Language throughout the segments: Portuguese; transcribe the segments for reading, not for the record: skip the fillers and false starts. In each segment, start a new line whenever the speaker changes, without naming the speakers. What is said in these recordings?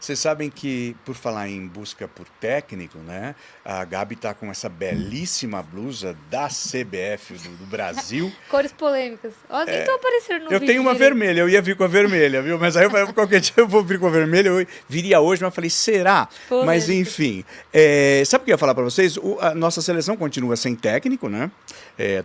Vocês sabem que, por falar em busca por técnico, né? A Gabi tá com essa belíssima blusa da CBF do Brasil.
Cores polêmicas. Ó, nem tô aparecendo no
Eu
vídeo
tenho uma
direito.
vermelha, eu ia vir com a vermelha, viu? Mas aí eu falei, qualquer dia eu vou vir com a vermelha, eu viria hoje, mas eu falei, será?
Polêmico.
Mas enfim, sabe o que eu ia falar para vocês? A nossa seleção continua sem técnico, né?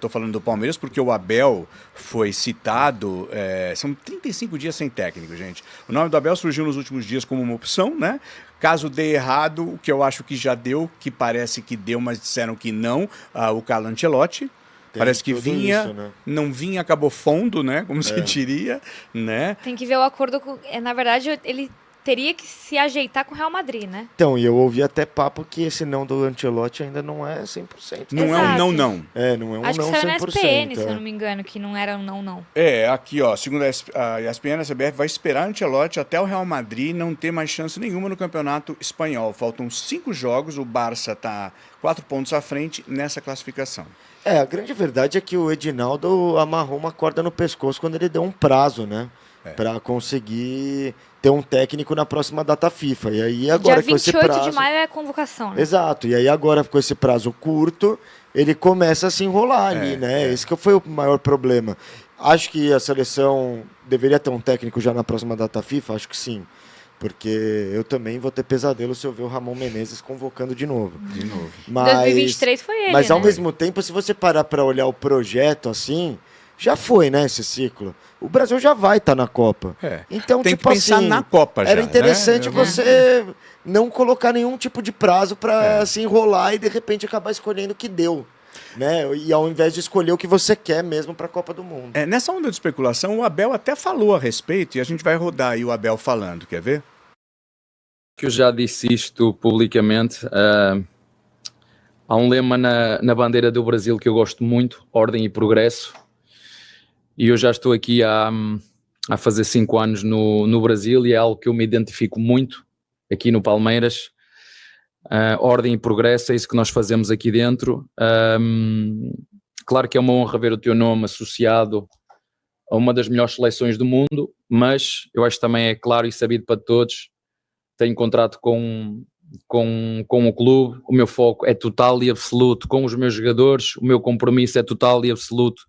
Tô falando do Palmeiras porque o Abel foi citado, são 35 dias sem técnico, gente. O nome do Abel surgiu nos últimos dias como uma opção, né? Caso dê errado, o que eu acho que já deu, que parece que deu, mas disseram que não, o Carlo Ancelotti. Parece que vinha,
isso, né?
não vinha, acabou fundo, né? Como se diria, né?
Tem que ver o acordo com... na verdade, ele teria que se ajeitar com o Real Madrid, né?
Então, e eu ouvi até papo que esse não do Ancelotti ainda não é 100%.
Não é um
Exato.
não.
Não é um
Acho que
não
saiu na
100%.
SPN, se eu não me engano, que não era um não.
Aqui, ó, segundo a ESPN, a CBF vai esperar Ancelotti até o Real Madrid não ter mais chance nenhuma no campeonato espanhol. Faltam 5 jogos, o Barça tá 4 pontos à frente nessa classificação.
A grande verdade é que o Edinaldo amarrou uma corda no pescoço quando ele deu um prazo, né? Para conseguir ter um técnico na próxima data FIFA. E aí agora
Dia
com esse
28
prazo...
de maio é a convocação, né?
Exato. E aí agora com esse prazo curto, ele começa a se enrolar ali, né? Esse que foi o maior problema. Acho que a seleção deveria ter um técnico já na próxima data FIFA, acho que sim. Porque eu também vou ter pesadelo se eu ver o Ramon Menezes convocando de novo.
De novo.
Mas,
2023 foi ele,
Mas ao
né?
mesmo tempo, se você parar para olhar o projeto assim, já foi, né, esse ciclo. O Brasil já vai estar na Copa. Então,
tem
tipo
que pensar
assim,
na Copa já,
era interessante
né?
você não colocar nenhum tipo de prazo para se enrolar e de repente acabar escolhendo o que deu. Né? E ao invés de escolher o que você quer mesmo para a Copa do Mundo.
Nessa onda de especulação, o Abel até falou a respeito e a gente vai rodar aí o Abel falando, quer ver?
Que eu já disse isto publicamente. Há um lema na bandeira do Brasil que eu gosto muito, ordem e progresso. E eu já estou aqui a fazer 5 anos no Brasil e é algo que eu me identifico muito aqui no Palmeiras. Ordem e progresso, é isso que nós fazemos aqui dentro. Claro que é uma honra ver o teu nome associado a uma das melhores seleções do mundo, mas eu acho que também é claro e sabido para todos. Tenho contrato com o clube, o meu foco é total e absoluto com os meus jogadores, o meu compromisso é total e absoluto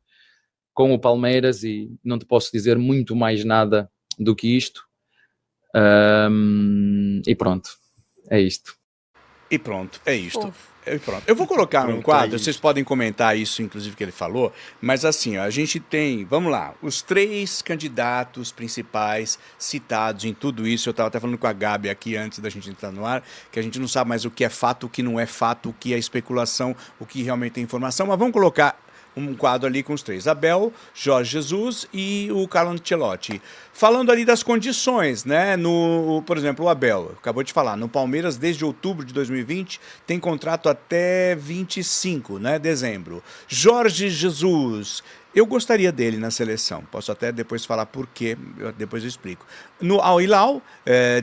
com o Palmeiras e não te posso dizer muito mais nada do que isto. E pronto, é isto.
E pronto, é isto. Pronto. Eu vou colocar um quadro, vocês podem comentar isso, inclusive, que ele falou, mas assim, ó, a gente tem, vamos lá, os 3 candidatos principais citados em tudo isso. Eu estava até falando com a Gabi aqui antes da gente entrar no ar, que a gente não sabe mais o que é fato, o que não é fato, o que é especulação, o que realmente é informação, mas vamos colocar um quadro ali com os 3, Abel, Jorge Jesus e o Carlo Ancelotti. Falando ali das condições, né? Por exemplo, o Abel, acabou de falar, no Palmeiras desde outubro de 2020, tem contrato até 25, né? Dezembro. Jorge Jesus, eu gostaria dele na seleção, posso até depois falar por quê, depois eu explico. No Al Hilal,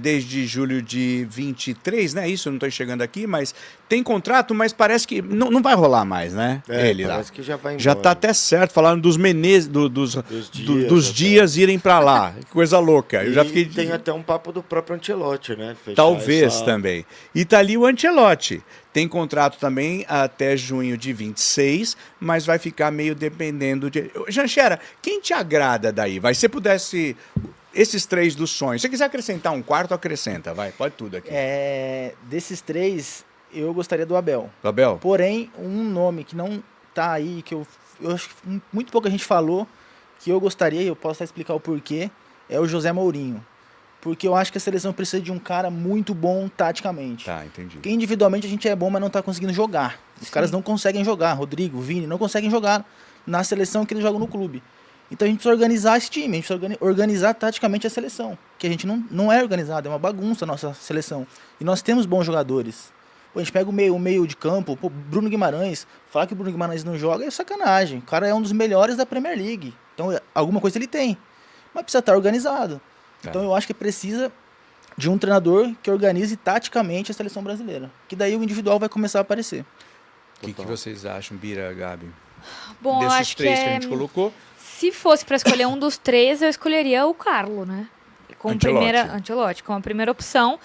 desde julho de 23, né? Isso, eu não estou chegando aqui, mas tem contrato, mas parece que não vai rolar mais, né? Ele
parece
lá.
que já vai embora.
Já está até certo, falaram dos Menezes, dos dias irem para lá. Que coisa louca. Eu já fiquei...
Tem até um papo do próprio Ancelotti, né? Fechar
Talvez também. E tá ali o Ancelotti. Tem contrato também até junho de 26, mas vai ficar meio dependendo de... Janchera, quem te agrada daí? Vai, se pudesse... Esses 3 dos sonhos. Se você quiser acrescentar um quarto, acrescenta. Vai, pode tudo aqui.
Desses 3, eu gostaria do Abel.
Do Abel?
Porém, um nome que não tá aí, que eu acho que muito pouca gente falou, que eu gostaria, e eu posso até explicar o porquê, é o José Mourinho. Porque eu acho que a seleção precisa de um cara muito bom taticamente.
Tá, entendi.
Porque individualmente a gente é bom, mas não tá conseguindo jogar. Os caras não conseguem jogar. Rodrigo, Vini, não conseguem jogar na seleção que eles jogam no clube. Então a gente precisa organizar esse time, a gente precisa organizar taticamente a seleção. Que a gente não é organizado, é uma bagunça a nossa seleção. E nós temos bons jogadores. Pô, a gente pega o meio de campo, Bruno Guimarães, falar que o Bruno Guimarães não joga é sacanagem. O cara é um dos melhores da Premier League. Então alguma coisa ele tem. Mas precisa estar organizado. Então eu acho que precisa de um treinador que organize taticamente a seleção brasileira. Que daí o individual vai começar a aparecer.
O que vocês acham, Bira, Gabi?
Bom,
Desses
acho
3
que
a gente colocou.
Se fosse para escolher um dos 3, eu escolheria o Carlo, né? como
Ancelotti.
como a primeira opção.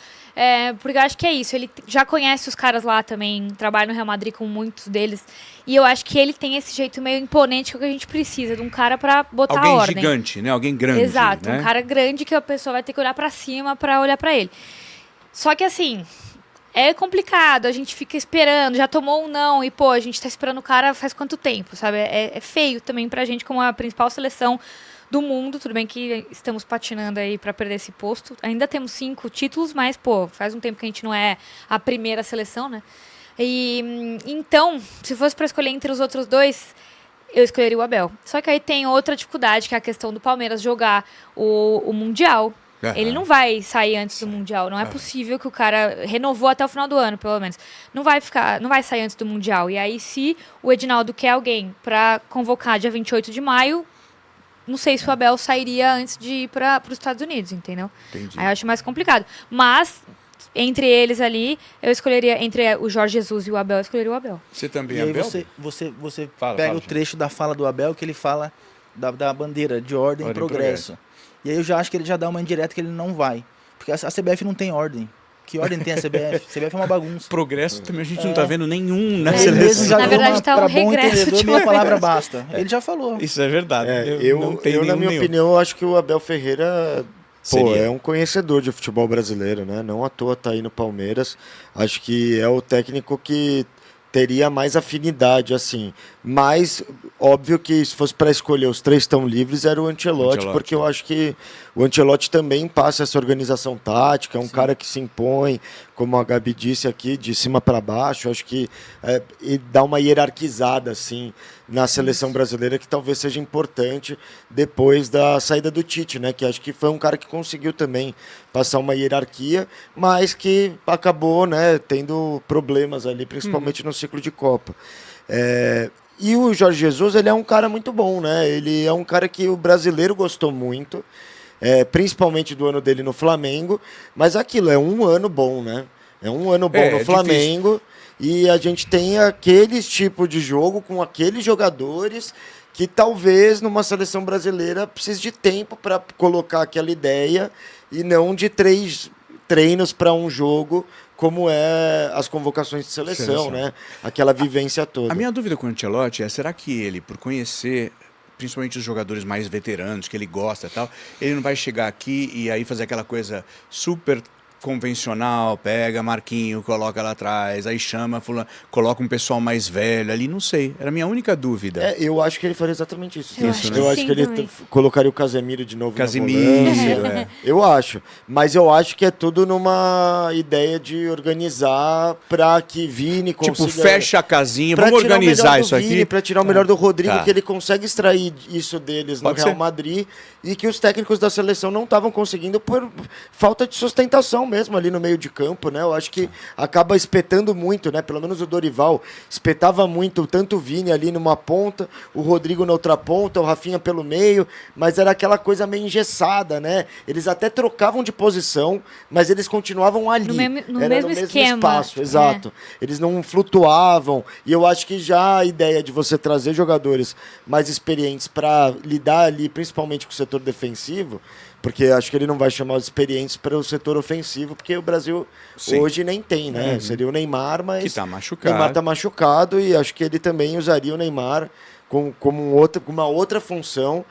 Porque eu acho que é isso. Ele já conhece os caras lá também, trabalha no Real Madrid com muitos deles. E eu acho que ele tem esse jeito meio imponente que a gente precisa, de um cara pra botar
Alguém
a ordem.
gigante, né? Alguém grande.
Exato,
né?
um cara grande que a pessoa vai ter que olhar pra cima pra olhar pra ele. Só que assim, é complicado, a gente fica esperando, já tomou um não, e pô, a gente tá esperando o cara faz quanto tempo, sabe? É feio também pra gente como a principal seleção do mundo. Tudo bem que estamos patinando aí pra perder esse posto. Ainda temos 5 títulos, mas, pô, faz um tempo que a gente não é a primeira seleção, né? E então, se fosse pra escolher entre os outros dois, eu escolheria o Abel. Só que aí tem outra dificuldade, que é a questão do Palmeiras jogar o Mundial. Ele não vai sair antes do Mundial. Não é possível que o cara renovou até o final do ano, pelo menos. Não vai sair antes do Mundial. E aí, se o Edinaldo quer alguém pra convocar dia 28 de maio, não sei se o Abel sairia antes de ir para os Estados Unidos, entendeu?
Entendi.
Aí eu acho mais complicado. Mas, entre eles ali, eu escolheria, entre o Jorge Jesus e o Abel, eu escolheria o Abel.
Você também
E
é
aí
Abel?
você
Fala,
pega o
Jean.
trecho da fala do Abel que ele fala da bandeira de ordem e progresso. E aí eu já acho que ele já dá uma indireta que ele não vai. Porque a CBF não tem ordem. Que ordem tem a CBF? A CBF é uma bagunça.
Progresso também a gente não tá vendo nenhum na
Ele mesmo
seleção.
já
Na
deu
verdade, tá um
pra bom
regresso
entendedor,
de
meia
ordem.
palavra basta. Ele já falou.
Isso é verdade. Não tenho
na minha
nenhum.
opinião, eu acho que o Abel Ferreira
Seria.
é um conhecedor de futebol brasileiro, né? Não à toa tá aí no Palmeiras. Acho que é o técnico que teria mais afinidade, assim. Mas, óbvio que se fosse para escolher os 3 estão livres, era o Ancelotti, porque eu acho que o Ancelotti também passa essa organização tática, é um cara que se impõe, como a Gabi disse aqui, de cima para baixo. Acho que e dá uma hierarquizada, assim, na seleção brasileira, que talvez seja importante depois da saída do Tite, né? Que acho que foi um cara que conseguiu também passar uma hierarquia, mas que acabou, né, tendo problemas ali, principalmente no ciclo de Copa. E o Jorge Jesus, ele é um cara muito bom, né? Ele é um cara que o brasileiro gostou muito, principalmente do ano dele no Flamengo, mas aquilo é um ano bom, né? É um ano bom no Flamengo, e a gente tem aqueles tipo de jogo com aqueles jogadores que talvez numa seleção brasileira precise de tempo para colocar aquela ideia e não de 3 treinos para um jogo, como as convocações de seleção, né? Aquela vivência toda.
A minha dúvida com o Ancelotti é, será que ele, por conhecer principalmente os jogadores mais veteranos, que ele gosta e tal, ele não vai chegar aqui e aí fazer aquela coisa super convencional, pega Marquinho, coloca lá atrás, aí chama, fulano, coloca um pessoal mais velho ali, não sei. Era a minha única dúvida.
Eu acho que ele faria exatamente isso.
Eu acho que
eu acho
sim
que ele
também.
colocaria o Casemiro de novo
Casemiro,
na volância. Eu acho. Mas eu acho que é tudo numa ideia de organizar para que Vini consiga...
Tipo, fecha a casinha,
pra
vamos
tirar o melhor
organizar
do
isso
Vini,
aqui.
para tirar o melhor do Rodrigo,
Tá.
que ele consegue extrair isso deles no
Pode
Real
ser.
Madrid, e que os técnicos da seleção não estavam conseguindo por falta de sustentação mesmo ali no meio de campo, né? Eu acho que acaba espetando muito, né? Pelo menos o Dorival espetava muito, tanto o Vini ali numa ponta, o Rodrigo na outra ponta, o Rafinha pelo meio, mas era aquela coisa meio engessada, né? Eles até trocavam de posição, mas eles continuavam ali.
No
Era
mesmo
no mesmo
esquema.
espaço, exato. Eles não flutuavam, e eu acho que já a ideia de você trazer jogadores mais experientes para lidar ali, principalmente com o setor defensivo, porque acho que ele não vai chamar os experientes para o setor ofensivo, porque o Brasil hoje nem tem, né? Seria o Neymar, mas
Que tá
o
machucado.
Neymar tá machucado, e acho que ele também usaria o Neymar como uma outra função,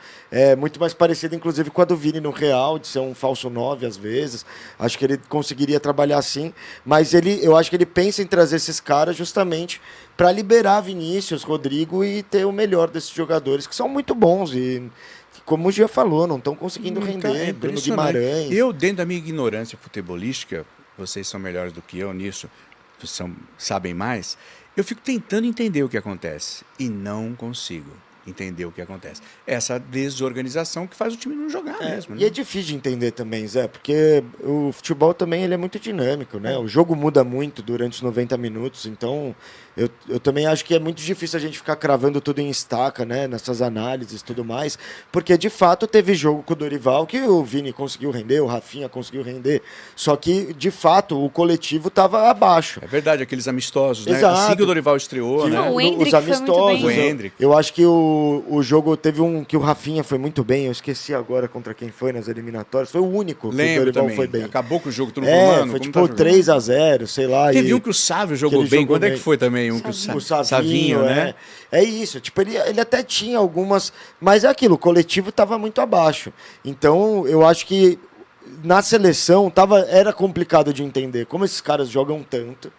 muito mais parecida, inclusive, com a do Vini no Real, de ser um falso 9 às vezes. Acho que ele conseguiria trabalhar assim, mas eu acho que ele pensa em trazer esses caras justamente para liberar Vinícius, Rodrigo e ter o melhor desses jogadores, que são muito bons e, como o Gia falou, não estão conseguindo render. Bruno Guimarães.
Eu, dentro da minha ignorância futebolística, vocês são melhores do que eu nisso, sabem mais, eu fico tentando entender o que acontece e não consigo entender o que acontece. Essa desorganização que faz o time não jogar mesmo. Né?
E é difícil de entender também, Zé, porque o futebol também ele é muito dinâmico, né? O jogo muda muito durante os 90 minutos, então eu também acho que é muito difícil a gente ficar cravando tudo em estaca, né? Nessas análises e tudo mais, porque de fato teve jogo com o Dorival que o Vini conseguiu render, o Rafinha conseguiu render, só que de fato o coletivo estava abaixo.
É verdade, aqueles amistosos, né?
Exato.
Assim que o Dorival estreou,
Que
né?
O Endrick
os
foi muito
amistosos,
bem.
O Endrick.
eu acho que o o jogo teve um que o Rafinha foi muito bem, eu esqueci agora contra quem foi nas eliminatórias, foi o único que o Dorival foi bem.
Acabou com o jogo, tu não mano,
foi tipo 3-0, sei lá.
Teve um que o Sávio jogou bem, quando é que foi também? Um que o Savinho, né?
É isso, tipo, ele até tinha algumas, mas é aquilo, o coletivo tava muito abaixo. Então, eu acho que na seleção era complicado de entender como esses caras jogam tanto.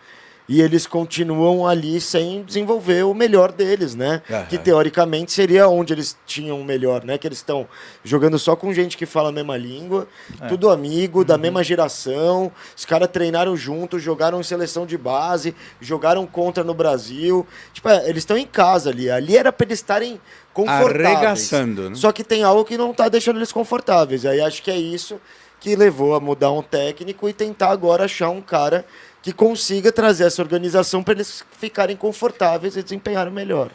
E eles continuam ali sem desenvolver o melhor deles, né? Que teoricamente seria onde eles tinham o melhor, né? Que eles estão jogando só com gente que fala a mesma língua, tudo amigo, da mesma geração. Os caras treinaram juntos, jogaram em seleção de base, jogaram contra no Brasil. Tipo, eles estão em casa ali. Ali era para eles estarem confortáveis.
Arregaçando, né?
Só que tem algo que não tá deixando eles confortáveis. Aí acho que é isso que levou a mudar um técnico e tentar agora achar um cara que consiga trazer essa organização para eles ficarem confortáveis e desempenharem melhor.